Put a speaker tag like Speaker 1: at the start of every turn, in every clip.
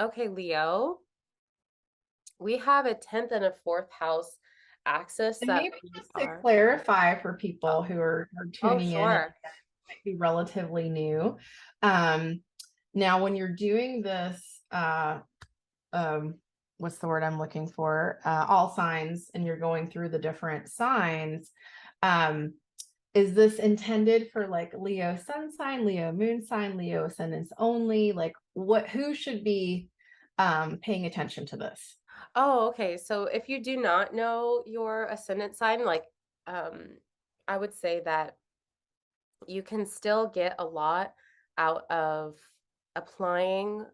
Speaker 1: Okay, Leo, we have a 10th and a fourth house axis
Speaker 2: And
Speaker 1: that
Speaker 2: maybe
Speaker 1: we
Speaker 2: just to
Speaker 1: are.
Speaker 2: clarify for
Speaker 1: Oh,
Speaker 2: people who are
Speaker 1: oh,
Speaker 2: tuning in and
Speaker 1: sure.
Speaker 2: might be relatively new. Um, Now, when you're doing this, um, what's the word I'm looking for? All signs, and you're going through the different signs. Um, is this intended for like Leo sun sign, Leo moon sign, Leo ascendants only? Like, who should be paying attention to this?
Speaker 1: Oh, okay. So if you do not know your ascendant sign, um, I would say that you can still get a lot out of applying,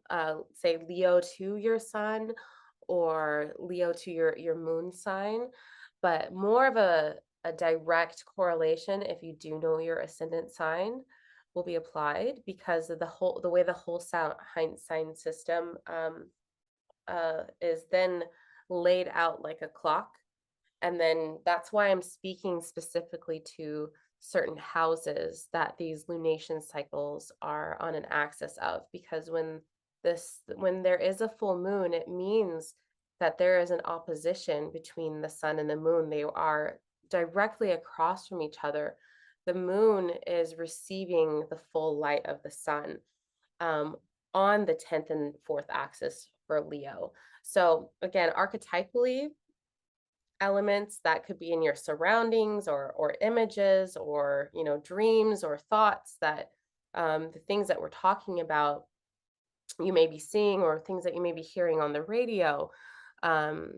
Speaker 1: say, Leo to your sun or Leo to your moon sign, but more of a direct correlation if you do know your ascendant sign will be applied because of the way the whole sign system is then laid out like a clock. And then that's why I'm speaking specifically to certain houses that these lunation cycles are on an axis of, because when there is a full moon, it means that there is an opposition between the sun and the moon. They are directly across from each other. The moon is receiving the full light of the sun um, on the 10th and 4th axis for Leo. So again, archetypally, elements that could be in your surroundings or images or dreams or thoughts that the things that we're talking about you may be seeing or things that you may be hearing on the radio um,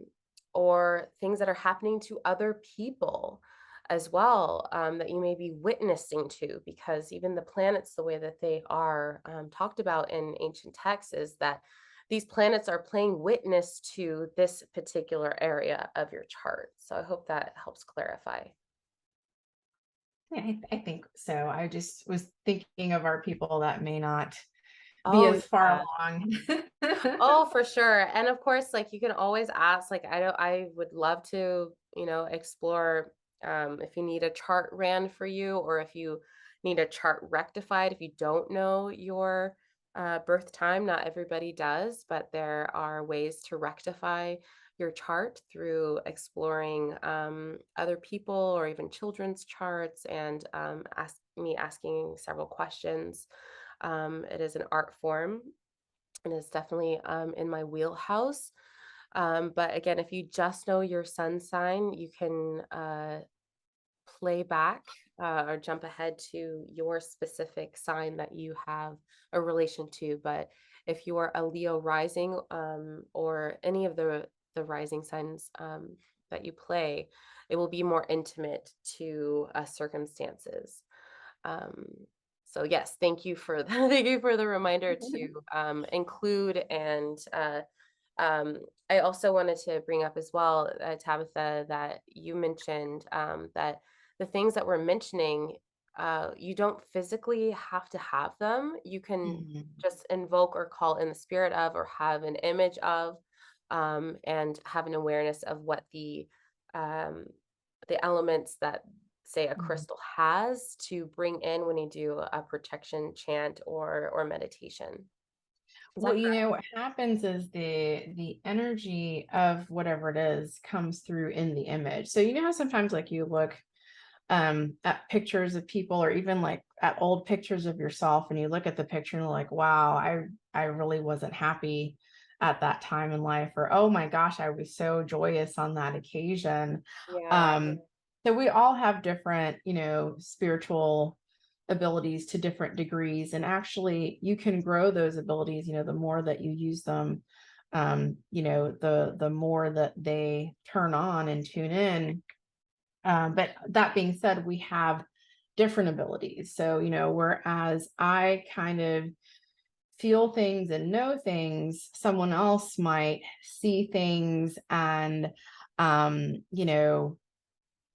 Speaker 1: or things that are happening to other people as well that you may be witnessing to, because even the planets, the way that they are talked about in ancient texts, is that these planets are playing witness to this particular area of your chart. So I hope that helps clarify.
Speaker 2: Yeah, I think so. I just was thinking of our people that may not be
Speaker 1: Oh,
Speaker 2: as far
Speaker 1: yeah.
Speaker 2: along.
Speaker 1: Oh, for sure. And of course, like you can always ask, like I would love to, explore if you need a chart ran for you or if you need a chart rectified if you don't know your birth time. Not everybody does, but there are ways to rectify your chart through exploring other people or even children's charts and asking several questions. It is an art form and it's definitely in my wheelhouse. But again, if you just know your sun sign, you can play back or jump ahead to your specific sign that you have a relation to. But if you are a Leo rising or any of the rising signs that you play, it will be more intimate to circumstances. Um, so yes, thank you for thank you for the reminder to include and I also wanted to bring up as well, Tabitha, that you mentioned that the things that we're mentioning, you don't physically have to have them. You can
Speaker 2: Mhm.
Speaker 1: just invoke or call in the spirit of, or have an image of, and have an awareness of what um, the elements that say a
Speaker 2: Mhm.
Speaker 1: crystal has to bring in when you do a protection chant or meditation. Is
Speaker 2: Well,
Speaker 1: that correct?
Speaker 2: what happens is the energy of whatever it is comes through in the image. So you know how sometimes like you look at pictures of people or even like at old pictures of yourself and you look at the picture and you're like, wow, I really wasn't happy at that time in life, or oh my gosh, I was so joyous on that occasion.
Speaker 1: Yeah.
Speaker 2: um so we all have different, spiritual abilities to different degrees, and actually you can grow those abilities, the more that you use them, the more that they turn on and tune in. But that being said, we have different abilities. So, whereas I kind of feel things and know things, someone else might see things and,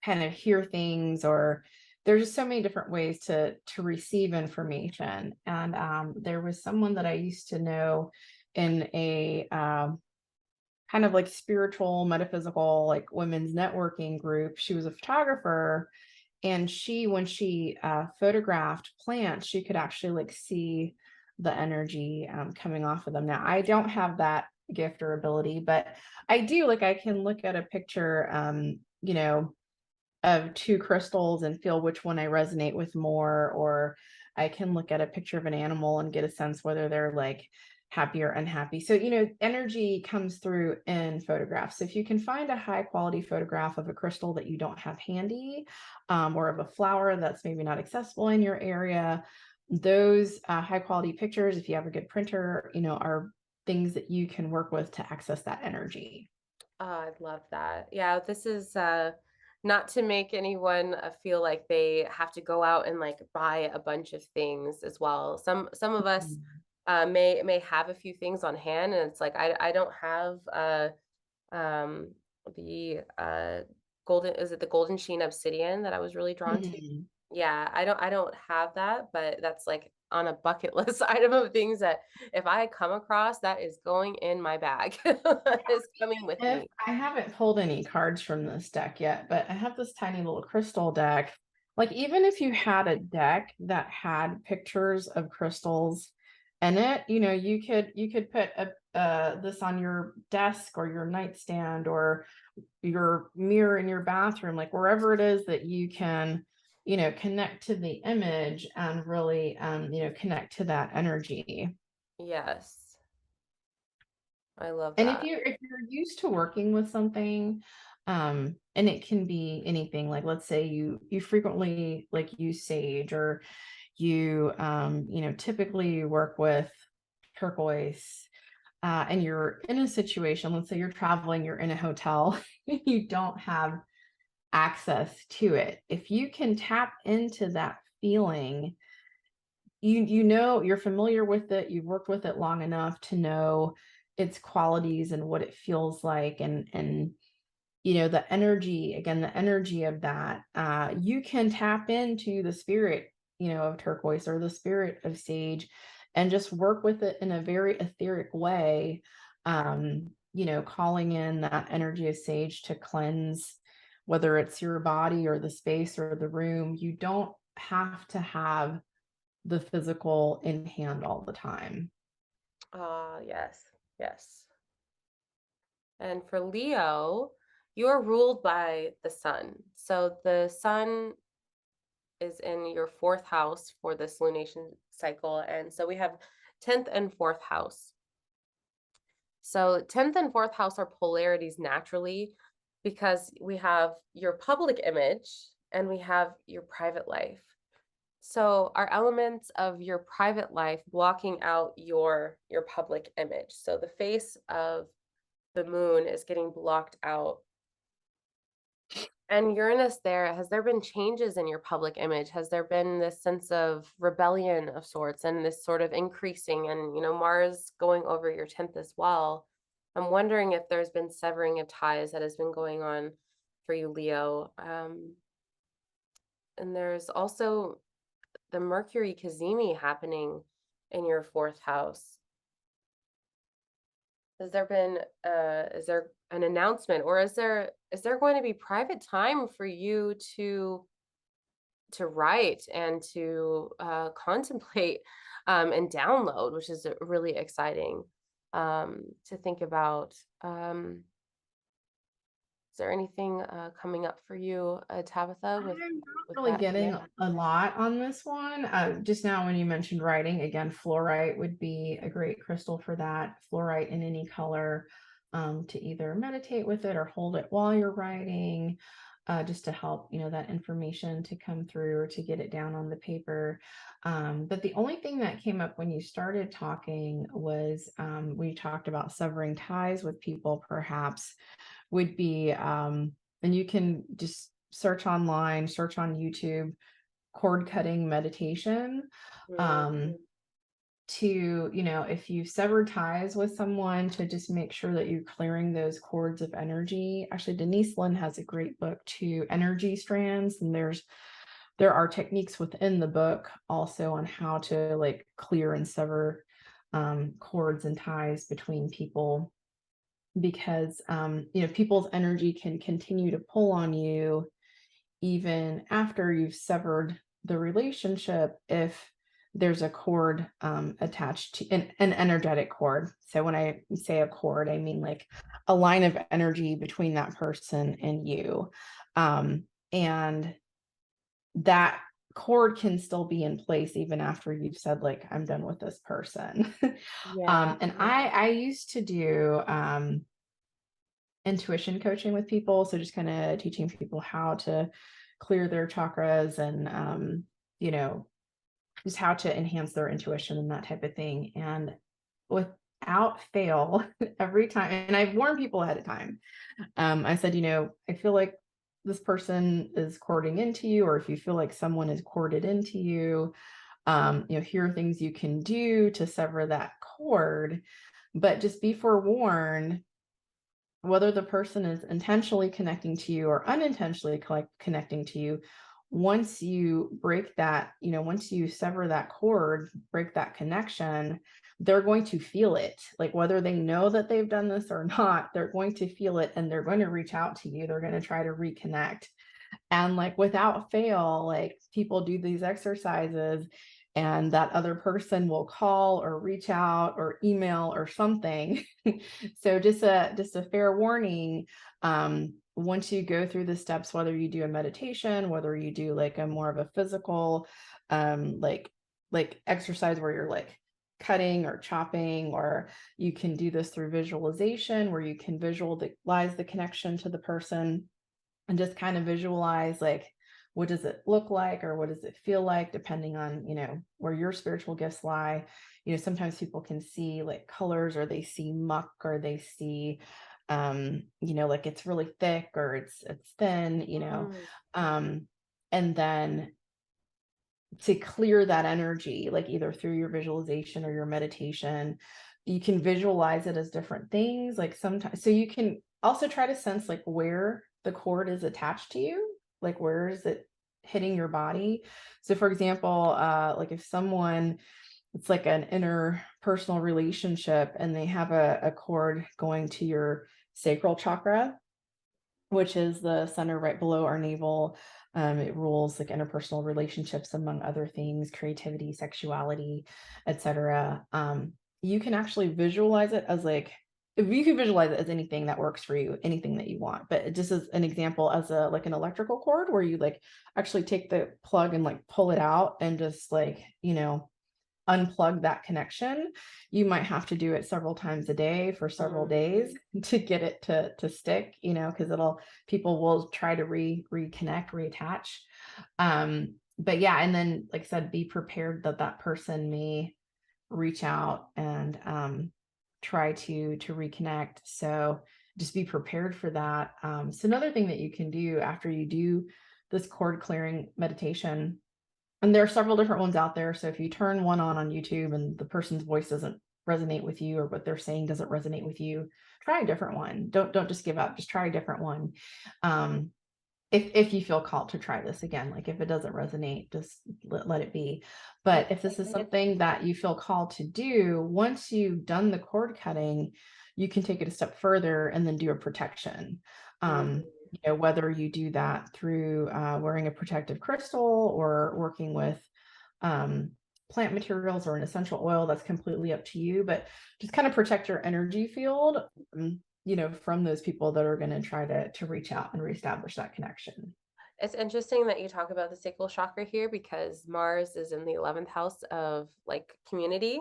Speaker 2: kind of hear things, or there's just so many different ways to receive information. And there was someone that I used to know in a kind of like spiritual, metaphysical, like women's networking group. She was a photographer, and when she photographed plants, she could actually like see the energy coming off of them. Now, I don't have that gift or ability, but I do, like, I can look at a picture, of two crystals and feel which one I resonate with more, or I can look at a picture of an animal and get a sense whether they're like happy or unhappy. So, energy comes through in photographs. So if you can find a high quality photograph of a crystal that you don't have handy, or of a flower that's maybe not accessible in your area, those high quality pictures, if you have a good printer, are things that you can work with to access that energy.
Speaker 1: Oh, I love that. Yeah, this is not to make anyone feel like they have to go out and like buy a bunch of things as well. Some of us
Speaker 2: Mhm.
Speaker 1: may have a few things on hand, and it's like I don't have um the golden, is it the golden sheen obsidian that I was really drawn to?
Speaker 2: Mhm.
Speaker 1: Yeah, I don't have that, but that's like on a bucket list item of things that if I come across, that is going in my bag. It's coming with
Speaker 2: If
Speaker 1: me.
Speaker 2: I haven't pulled any cards from this deck yet, but I have this tiny little crystal deck. Like, even if you had a deck that had pictures of crystals in it, you could put this on your desk or your nightstand or your mirror in your bathroom, like wherever it is that you can, connect to the image and really, connect to that energy.
Speaker 1: Yes, I love
Speaker 2: And if
Speaker 1: that.
Speaker 2: you're used to working with something, and it can be anything, like let's say you frequently like use sage, or typically work with turquoise, and you're in a situation, let's say you're traveling, you're in a hotel, you don't have access to it. If you can tap into that feeling, you're familiar with it, you've worked with it long enough to know its qualities and what it feels like, and the energy, again, the energy of that, you can tap into the spirit, of turquoise or the spirit of sage, and just work with it in a very etheric way, calling in that energy of sage to cleanse, whether it's your body or the space or the room. You don't have to have the physical in hand all the time.
Speaker 1: Ah, yes, yes. And for Leo, you're ruled by the sun. So the sun is in your fourth house for this lunation cycle. And so we have 10th and fourth house. So 10th and fourth house are polarities naturally because we have your public image and we have your private life. So our elements of your private life blocking out your public image. So the face of the moon is getting blocked out. And Uranus there, has there been changes in your public image? Has there been this sense of rebellion of sorts and this sort of increasing, and Mars going over your 10th as well? I'm wondering if there's been severing of ties that has been going on for you, Leo. And there's also the Mercury Cazimi happening in your fourth house. Has there been is there an announcement, or is there going to be private time for you to write and to contemplate and download, which is really exciting to think about. Is there anything coming up for you, Tabitha, with
Speaker 2: I'm not
Speaker 1: with
Speaker 2: really
Speaker 1: that
Speaker 2: getting
Speaker 1: connection?
Speaker 2: a lot on this one. Just now, when you mentioned writing, again, fluorite would be a great crystal for that. Fluorite in any color, to either meditate with it or hold it while you're writing, just to help, that information to come through or to get it down on the paper. But the only thing that came up when you started talking was, we talked about severing ties with people, perhaps would be, and you can just search online, search on YouTube, cord cutting meditation. Um,
Speaker 1: Mhm.
Speaker 2: to, if you've severed ties with someone, to just make sure that you're clearing those cords of energy. Actually, Denise Lynn has a great book too, Energy Strands, and there are techniques within the book also on how to like clear and sever cords and ties between people, because people's energy can continue to pull on you even after you've severed the relationship if there's a cord attached to an energetic cord. So when I say a cord, I mean like a line of energy between that person and you. And that cord can still be in place even after you've said like I'm done with this person.
Speaker 1: Yeah.
Speaker 2: And I used to do intuition coaching with people, so just kind of teaching people how to clear their chakras and you know, just how to enhance their intuition and that type of thing. And without fail, every time, and I've warned people ahead of time, I said, you know, I feel like this person is courting into you, or if you feel like someone is courted into you, you know, here are things you can do to sever that cord. But just be forewarned, whether the person is intentionally connecting to you or unintentionally connecting to you, once you break that, you know, once you sever that cord, break that connection, they're going to feel it. Like whether they know that they've done this or not, they're going to feel it and they're going to reach out to you. They're going to try to reconnect. And like without fail, like people do these exercises and that other person will call or reach out or email or something. So just a fair warning. Once you go through the steps, whether you do a meditation, whether you do like a more of a physical like exercise where you're like cutting or chopping, or you can do this through visualization where you can visualize the connection to the person and just kind of visualize like what does it look like or what does it feel like depending on, you know, where your spiritual gifts lie. You know, sometimes people can see like colors, or they see muck, or they see you know, like it's really thick or it's thin, you know.
Speaker 1: Mm.
Speaker 2: um and then to clear that energy, like either through your visualization or your meditation, you can visualize it as different things. Like sometimes, so you can also try to sense like where the cord is attached to you, like where is it hitting your body. So for example, like if someone, it's like an interpersonal relationship and they have a cord going to your sacral chakra, which is the center right below our navel. It rules like interpersonal relationships, among other things, creativity, sexuality, etc. You can actually visualize it as like, if you can visualize it as anything that works for you, anything that you want. But just as an example, as a like an electrical cord where you like actually take the plug and like pull it out and just like, you know, unplug that connection. You might have to do it several times a day for several days
Speaker 1: Mm.
Speaker 2: to get it to stick, you know, because people will try to reconnect, reattach. But yeah, and then like I said, be prepared that that person may reach out and try to reconnect. So just be prepared for that. So another thing that you can do after you do this cord clearing meditation, and there are several different ones out there. So if you turn one on YouTube and the person's voice doesn't resonate with you, or what they're saying doesn't resonate with you, try a different one. Don't just give up. Just try a different one. Um, if you feel called to try this again, like if it doesn't resonate, just let it be.
Speaker 1: Yeah,
Speaker 2: But if
Speaker 1: I
Speaker 2: this is
Speaker 1: think it's
Speaker 2: something that you feel called to do, once you've done the cord cutting, you can take it a step further and then do a protection.
Speaker 1: mm.
Speaker 2: You know, whether you do that through wearing a protective crystal or working with um, plant materials or an essential oil, that's completely up to you. But just kind of protect your energy field, you know, from those people that are going to try to reach out and reestablish that connection.
Speaker 1: It's interesting that you talk about the sacral chakra here because Mars is in the 11th house of like community,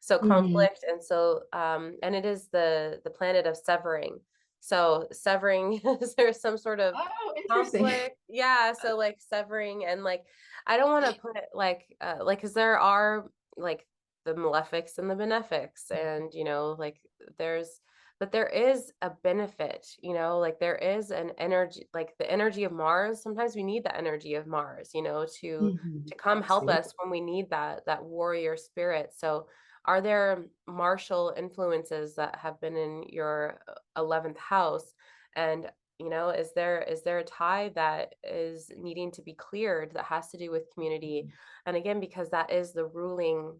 Speaker 1: so
Speaker 2: Mhm.
Speaker 1: conflict, and so and it is the planet of severing. So severing is there some sort of
Speaker 2: Oh, interesting.
Speaker 1: conflict? Yeah, so like severing and like I don't want to put it like because there are like the malefics and the benefics, and you know like there's but there is a benefit, you know, like there is an energy, like the energy of Mars. Sometimes we need the energy of Mars, you know,
Speaker 2: Mhm.
Speaker 1: to come help
Speaker 2: Absolutely.
Speaker 1: us when we need that warrior spirit. So, are there martial influences that have been in your 11th house? And you know, is there a tie that is needing to be cleared that has to do with community? And again, because that is the ruling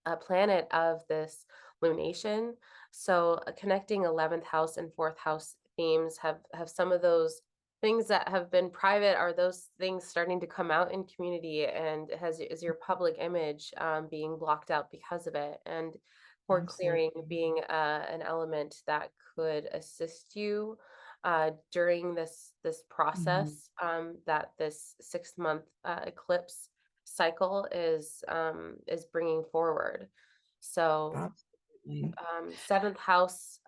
Speaker 1: a planet of this lunation. So connecting 11th house and 4th house themes have some of those. things that have been private, are those things starting to come out in community, and is your public image being blocked out because of it? And cord clearing
Speaker 2: Absolutely.
Speaker 1: being an element that could assist you during this
Speaker 2: Mhm.
Speaker 1: process that this 6 month eclipse cycle is bringing forward. So
Speaker 2: Absolutely.
Speaker 1: seventh house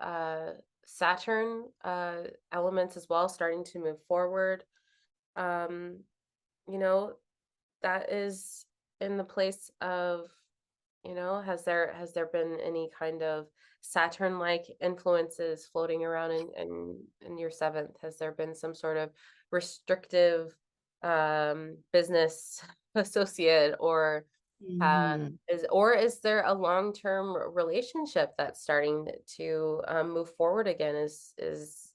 Speaker 1: Saturn elements as well starting to move forward. Um, you know, that is in the place of, has there been any kind of Saturn like influences floating around in your seventh? Has there been some sort of restrictive business associate, or
Speaker 2: Mhm.
Speaker 1: is there a long-term relationship that's starting to move forward again? Is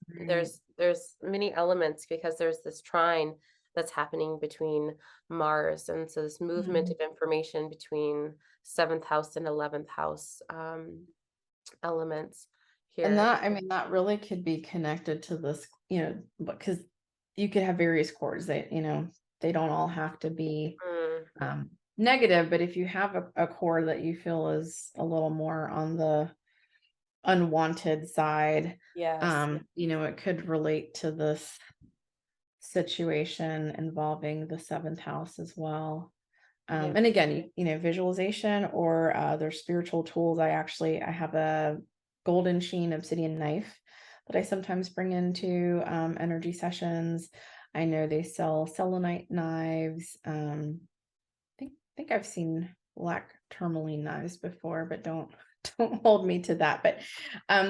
Speaker 2: Right.
Speaker 1: there's many elements, because there's this trine that's happening between Mars, and so this movement
Speaker 2: Mhm.
Speaker 1: of information between seventh house and 11th house elements
Speaker 2: And
Speaker 1: here.
Speaker 2: that, I mean, that really could be connected to this, because you could have various chords that, they don't all have to be
Speaker 1: Mm,
Speaker 2: negative, but if you have a chord that you feel is a little more on the unwanted side,
Speaker 1: yes,
Speaker 2: it could relate to this situation involving the seventh house as well.
Speaker 1: yeah.
Speaker 2: And again, visualization or there's spiritual tools. I have a golden sheen obsidian knife that I sometimes bring into energy sessions. I know they sell selenite knives. I think I've seen black tourmaline knives before, but don't don't hold me to that. But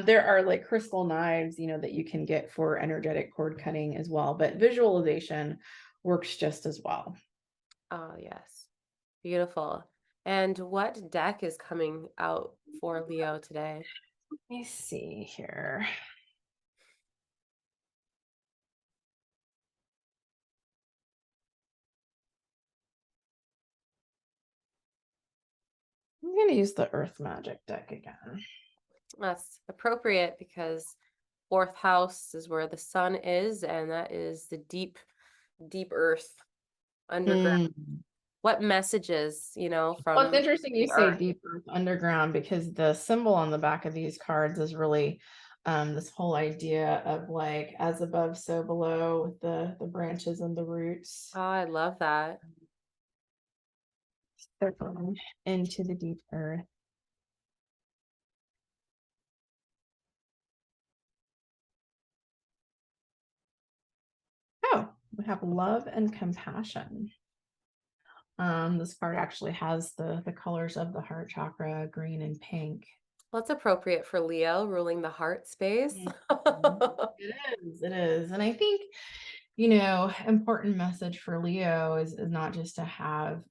Speaker 2: there are like crystal knives, that you can get for energetic cord cutting as well. But visualization works just as well.
Speaker 1: Oh, yes. Beautiful. And what deck is coming out for Leo today?
Speaker 2: Let me see here. I'm gonna use the Earth Magic deck again.
Speaker 1: That's appropriate, because fourth house is where the sun is, and that is the deep, deep earth underground.
Speaker 2: Mm.
Speaker 1: What messages,
Speaker 2: Well, it's
Speaker 1: from
Speaker 2: interesting you
Speaker 1: the
Speaker 2: say
Speaker 1: earth?
Speaker 2: deep Earth underground because the symbol on the back of these cards is really this whole idea of like as above, so below with the branches and the roots.
Speaker 1: Oh, I love that.
Speaker 2: Circling into the deep earth. Oh, we have love and compassion. This card actually has the colors of the heart chakra, green and pink.
Speaker 1: Well, it's appropriate for Leo, ruling the heart space.
Speaker 2: Mhm. It is, it is. And I think, important message for Leo is not just to have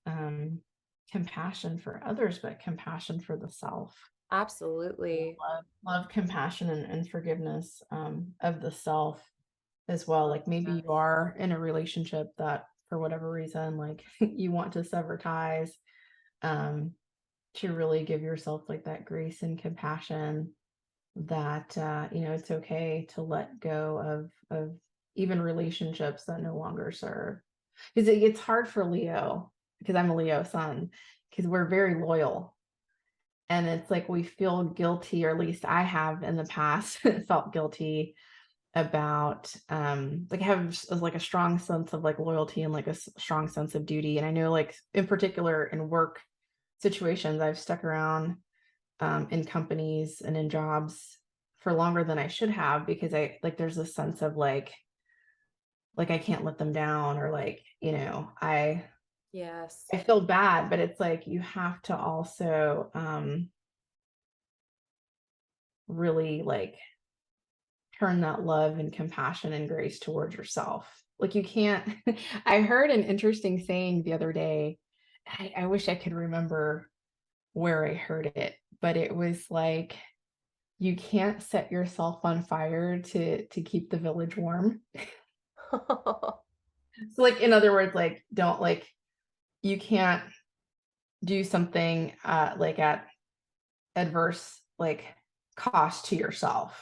Speaker 2: compassion for others, but compassion for the self.
Speaker 1: Absolutely.
Speaker 2: Love, compassion, and forgiveness of the self as well. Like maybe you
Speaker 1: Yes.
Speaker 2: are in a relationship that for whatever reason, like you want to sever ties, um, to really give yourself like that grace and compassion that it's okay to let go of even relationships that no longer serve. Because it's hard for Leo, because I'm a Leo sun, because we're very loyal. And it's like we feel guilty, or at least I have in the past felt guilty about like I have like a strong sense of like loyalty and like a strong sense of duty. And I know like in particular in work situations I've stuck around in companies and in jobs for longer than I should have, because I like there's a sense of like I can't let them down, or like
Speaker 1: Yes.
Speaker 2: I feel bad, but it's like you have to also really like turn that love and compassion and grace towards yourself. Like you can't I heard an interesting saying the other day. I wish I could remember where I heard it, but it was like you can't set yourself on fire to keep the village warm. So like in other words, like don't like you can't do something like at adverse like cost to yourself.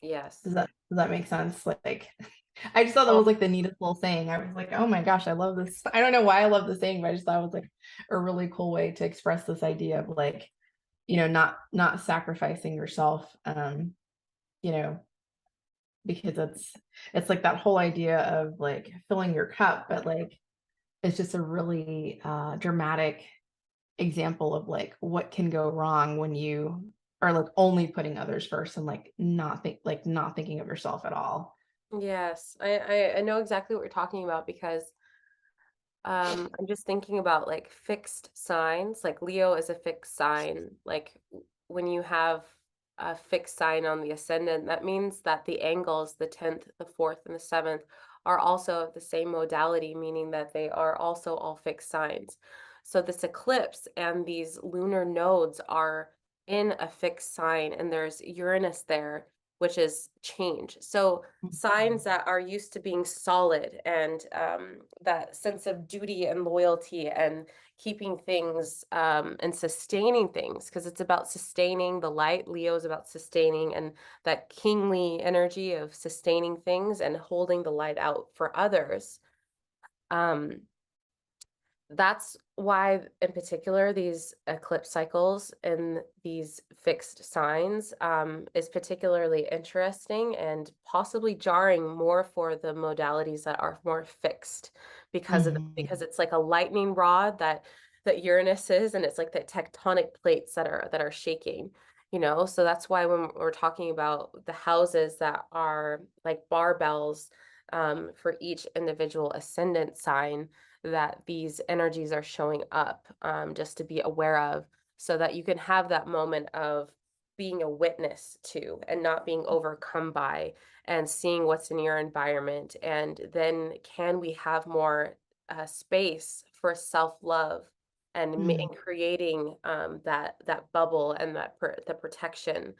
Speaker 1: Yes.
Speaker 2: Does that make sense? Like I just thought that
Speaker 1: Oh,
Speaker 2: was like the neatest little saying. I was like, oh my gosh, I love this. I don't know why I love the saying, but I just thought it was like a really cool way to express this idea of like, not sacrificing yourself, you know, because it's like that whole idea of like filling your cup, but like it's just a really dramatic example of like what can go wrong when you are like only putting others first and like not thinking of yourself at all.
Speaker 1: yes. I know exactly what you're talking about because I'm just thinking about like fixed signs. Like Leo is a fixed sign. Like when you have a fixed sign on the ascendant, that means that the angles, the 10th, the 4th, and the 7th, are also of the same modality, meaning that they are also all fixed signs. So this eclipse and these lunar nodes are in a fixed sign, and there's Uranus there, which is change. So signs that are used to being solid and that sense of duty and loyalty and keeping things and sustaining things because it's about sustaining the light. Leo is about sustaining and that kingly energy of sustaining things and holding the light out for others. Um, that's why, in particular, these eclipse cycles and these fixed signs is particularly interesting and possibly jarring more for the modalities that are more fixed because
Speaker 2: Mhm.
Speaker 1: it's like a lightning rod that Uranus is, and it's like the tectonic plates that are shaking. So that's why when we're talking about the houses that are like barbells for each individual ascendant sign that these energies are showing up just to be aware of so that you can have that moment of being a witness to and not being overcome by and seeing what's in your environment. And then can we have more space for self-love
Speaker 2: Mhm.
Speaker 1: and creating that bubble and the protection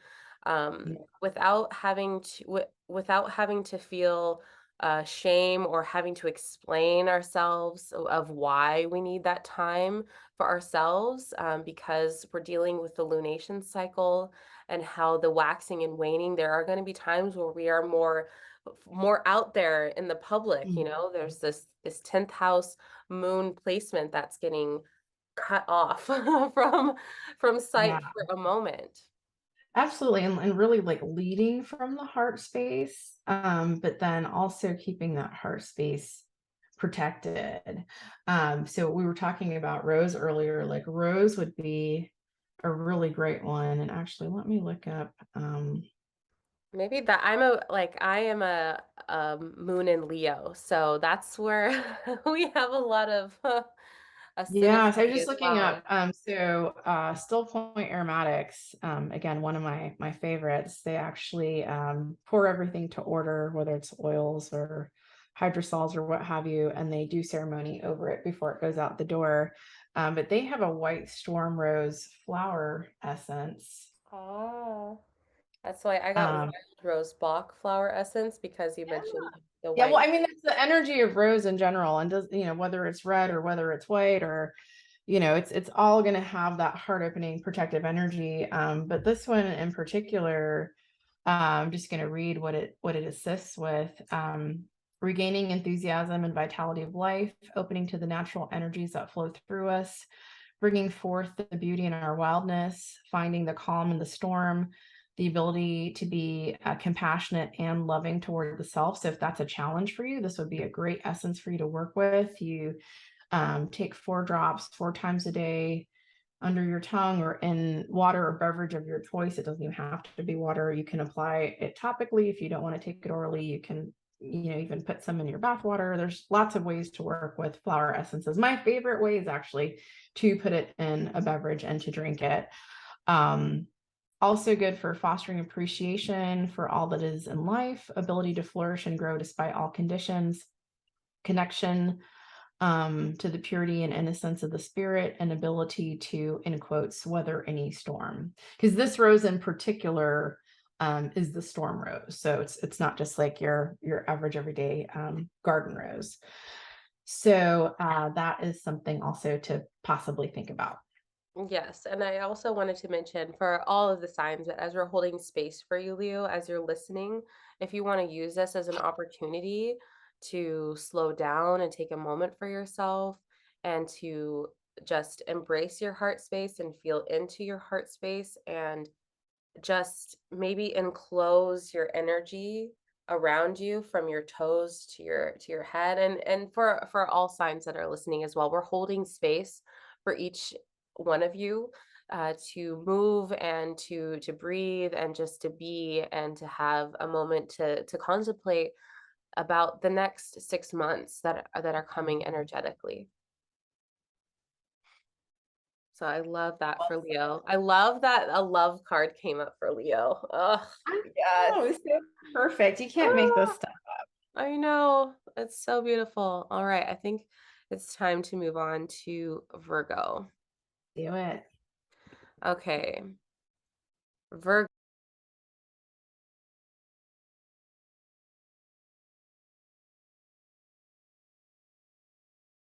Speaker 1: without having to feel shame or having to explain ourselves of why we need that time for ourselves because we're dealing with the lunation cycle and how the waxing and waning. There are going to be times where we are more out there in the public.
Speaker 2: Mhm.
Speaker 1: There's this 10th house moon placement that's getting cut off from
Speaker 2: Yeah.
Speaker 1: sight for a moment.
Speaker 2: Absolutely, and really like leading from the heart space, but then also keeping that heart space protected. So we were talking about Rose earlier, like Rose would be a really great one. And actually, let me look up.
Speaker 1: Maybe that I am a moon in Leo, so that's where we have a lot of a
Speaker 2: Yeah, so I was
Speaker 1: synergy
Speaker 2: just
Speaker 1: as
Speaker 2: looking up.
Speaker 1: well.
Speaker 2: Still Point Aromatics, again, one of my favorites. They actually pour everything to order, whether it's oils or hydrosols or what have you, and they do ceremony over it before it goes out the door. But they have a white storm rose flower essence.
Speaker 1: Oh, that's why I got
Speaker 2: Um,
Speaker 1: wild rose Bach flower essence because you
Speaker 2: yeah,
Speaker 1: mentioned the
Speaker 2: yeah. Well,
Speaker 1: white.
Speaker 2: I mean, that's the energy of rose in general, and does whether it's red or whether it's white or it's all going to have that heart opening protective energy. But this one in particular, I'm just going to read what it assists with. Regaining enthusiasm and vitality of life, opening to the natural energies that flow through us, bringing forth the beauty in our wildness, finding the calm in the storm, the ability to be compassionate and loving toward the self. So if that's a challenge for you, this would be a great essence for you to work with. You take 4 drops 4 times a day under your tongue or in water or beverage of your choice. It doesn't even have to be water. You can apply it topically if you don't want to take it orally. You can, even put some in your bath water. There's lots of ways to work with flower essences. My favorite way is actually to put it in a beverage and to drink it. Um, Also good for fostering appreciation for all that is in life, ability to flourish and grow despite all conditions, connection to the purity and innocence of the spirit, and ability to, in quotes, weather any storm. Because this rose in particular is the storm rose, so it's not just like your average everyday garden rose. So that is something also to possibly think about.
Speaker 1: Yes, and I also wanted to mention for all of the signs that as we're holding space for you, Leo, as you're listening, if you want to use this as an opportunity to slow down and take a moment for yourself and to just embrace your heart space and feel into your heart space and just maybe enclose your energy around you from your toes to your head, and for all signs that are listening as well, we're holding space for each one of you to move and to breathe and just to be and to have a moment to contemplate about the next 6 months that are coming energetically. So I love that for Leo. I love that a love card came up for Leo. Oh,
Speaker 2: I
Speaker 1: yes.
Speaker 2: know, it's so perfect. You can't make this
Speaker 1: Ah,
Speaker 2: stuff.
Speaker 1: I know. It's so beautiful. All right. I think it's time to move on to Virgo.
Speaker 2: Do it.
Speaker 1: Okay. Virgo.